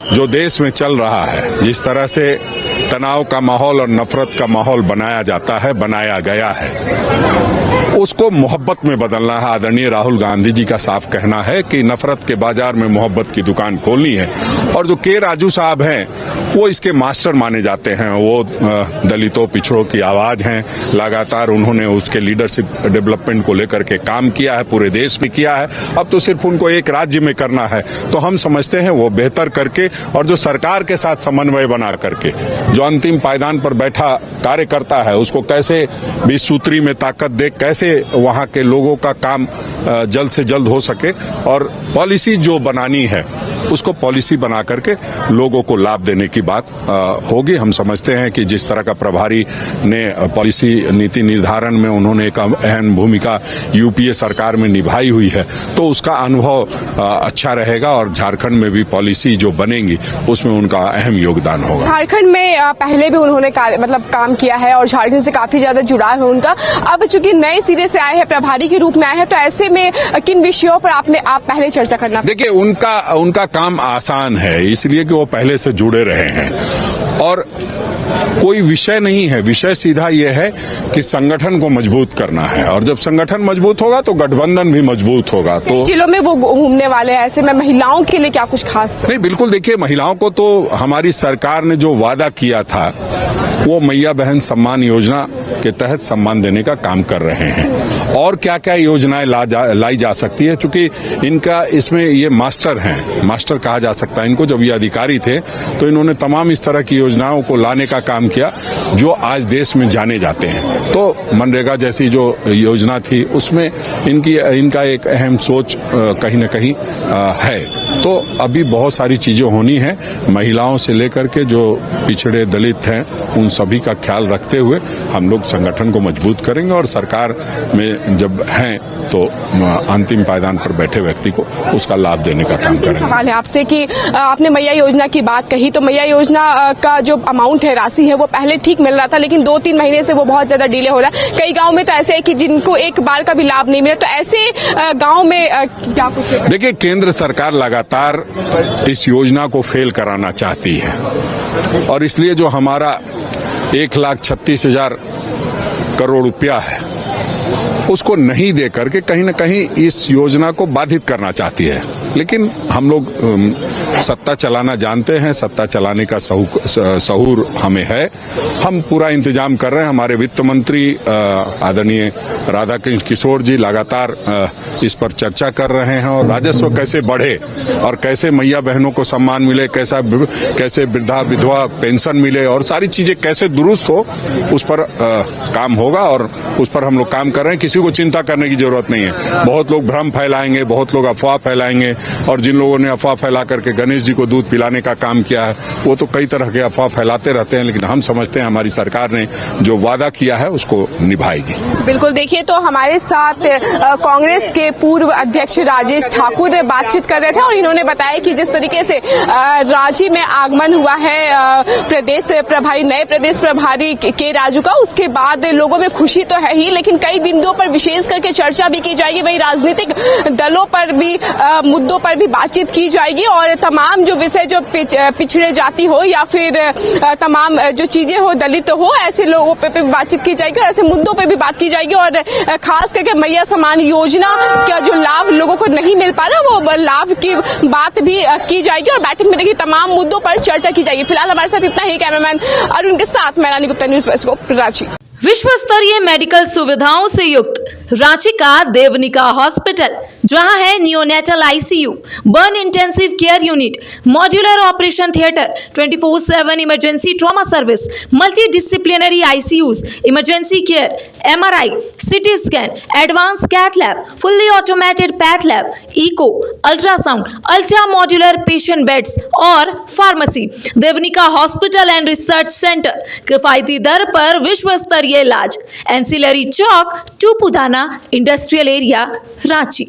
जो देश में चल रहा है, जिस तरह से तनाव का माहौल और नफरत का माहौल बनाया जाता है, बनाया गया है, उसको मोहब्बत में बदलना है। आदरणीय राहुल गांधी जी का साफ कहना है कि नफरत के बाजार में मोहब्बत की दुकान खोलनी है। और जो के राजू साहब हैं, वो इसके मास्टर माने जाते हैं। वो दलितों पिछड़ों की आवाज हैं। लगातार उन्होंने उसके लीडरशिप डेवलपमेंट को लेकर के काम किया है, पूरे देश में किया है। अब तो सिर्फ उनको एक राज्य में करना है। तो हम समझते हैं वो बेहतर करके और जो सरकार के साथ समन्वय बना करके जो अंतिम पायदान पर बैठा कार्य करता है, उसको कैसे 20 सूत्री में ताकत दे, कैसे वहां के लोगों का काम जल्द से जल्द हो सके और पॉलिसी जो बनानी है उसको पॉलिसी बना करके लोगों को लाभ देने की बात होगी। हम समझते हैं कि जिस तरह का प्रभारी ने पॉलिसी नीति निर्धारण में उन्होंने एक अहम भूमिका यूपीए सरकार में निभाई हुई है, तो उसका अनुभव अच्छा रहेगा और झारखंड में भी पॉलिसी जो बनेगी उसमें उनका अहम योगदान होगा। झारखंड में पहले भी उन्होंने काम किया है और झारखंड से काफी ज्यादा जुड़ाव है उनका। अब चूंकि नए सिरे से आए हैं, प्रभारी के रूप में आए हैं, तो ऐसे में किन विषयों पर आप पहले चर्चा करना? देखिए, उनका काम आसान है, इसलिए कि वो पहले से जुड़े रहे हैं और कोई विषय नहीं है। विषय सीधा ये है कि संगठन को मजबूत करना है और जब संगठन मजबूत होगा तो गठबंधन भी मजबूत होगा। तो जिलों में वो घूमने वाले हैं, ऐसे में महिलाओं के लिए क्या कुछ खास? नहीं, बिल्कुल। देखिए, महिलाओं को तो हमारी सरकार ने जो वादा किया था वो मैया बहन सम्मान योजना के तहत सम्मान देने का काम कर रहे हैं। और क्या क्या योजनाएं लाई जा सकती है, चूंकि इनका इसमें ये मास्टर हैं, मास्टर कहा जा सकता है इनको। जब ये अधिकारी थे तो इन्होंने तमाम इस तरह की योजनाओं को लाने का काम किया जो आज देश में जाने जाते हैं। तो मनरेगा जैसी जो योजना थी उसमें इनका एक अहम सोच कहीं न कहीं है। तो अभी बहुत सारी चीजें होनी है। महिलाओं से लेकर के जो पिछड़े दलित हैं उन सभी का ख्याल रखते हुए हम लोग संगठन को मजबूत करेंगे और सरकार में जब हैं तो अंतिम पायदान पर बैठे व्यक्ति को उसका लाभ देने का काम करेंगे। सवाल है आपसे कि आपने मैया योजना की बात कही, तो मैया योजना का जो अमाउंट है, राशि है, वो पहले ठीक मिल रहा था, लेकिन 2-3 महीने से वो बहुत ज्यादा डिले हो रहा है। कई गाँव में तो ऐसे है कि जिनको एक बार का भी लाभ नहीं मिला, तो ऐसे गाँव में क्या कुछ है? देखिए, केंद्र सरकार लगातार इस योजना को फेल कराना चाहती है और इसलिए जो हमारा 1,36,000 करोड़ रुपया है उसको नहीं दे करके कहीं न कहीं इस योजना को बाधित करना चाहती है। लेकिन हम लोग सत्ता चलाना जानते हैं, सत्ता चलाने का सहूर हमें है। हम पूरा इंतजाम कर रहे हैं। हमारे वित्त मंत्री आदरणीय राधाकृष्ण किशोर जी लगातार इस पर चर्चा कर रहे हैं और राजस्व कैसे बढ़े और कैसे मैया बहनों को सम्मान मिले, कैसे वृद्धा विधवा पेंशन मिले और सारी चीजें कैसे दुरुस्त हो, उस पर काम होगा और उस पर हम लोग काम कर रहे हैं। किसी को चिंता करने की जरूरत नहीं है। बहुत लोग भ्रम फैलाएंगे, बहुत लोग अफवाह फैलाएंगे और जिन लोगों ने अफवाह फैला करके गणेश जी को दूध पिलाने का काम किया है वो तो कई तरह के अफवाह फैलाते रहते हैं, लेकिन हम समझते हैं हमारी सरकार ने जो वादा किया है उसको निभाएगी। बिल्कुल। देखिए, तो हमारे साथ कांग्रेस के पूर्व अध्यक्ष राजेश ठाकुर बातचीत कर रहे थे और इन्होंने बताया कि जिस तरीके से रांची में आगमन हुआ है नए प्रदेश प्रभारी के राजू का, उसके बाद लोगों में खुशी तो है ही, लेकिन कई बिंदुओं पर विशेष करके चर्चा भी की जाएगी। वही राजनीतिक दलों पर भी मुद्दों पर भी बातचीत की जाएगी और तमाम जो विषय जो पिछड़े जाति हो या फिर तमाम जो चीजें हो, दलित हो, ऐसे लोगों पे भी बातचीत की जाएगी और ऐसे मुद्दों पे भी बात की जाएगी। और खास करके मैया सम्मान योजना का जो लाभ लोगों को नहीं मिल पा रहा, वो लाभ की बात भी की जाएगी और बैठक में देखिए तमाम मुद्दों पर चर्चा की जाएगी। फिलहाल हमारे साथ इतना ही। कैमरामैन अरुण के साथ मैं रानी गुप्ता, न्यूज़ डेस्क, रांची। विश्व स्तरीय मेडिकल सुविधाओं से युक्त रांची का देवनिका हॉस्पिटल, जहां है neonatal ICU, burn intensive care unit, modular operation theatre, 24/7 emergency trauma service, multi disciplinary ICUs, emergency care, MRI, CT scan, advance cath lab, fully automated path lab, echo, ultrasound, ultra modular patient beds और pharmacy. Devnika hospital and research centre, किफायती दर पर विश्व स्तरीय इलाज, ancillary चौक, Tupudana industrial area, Ranchi.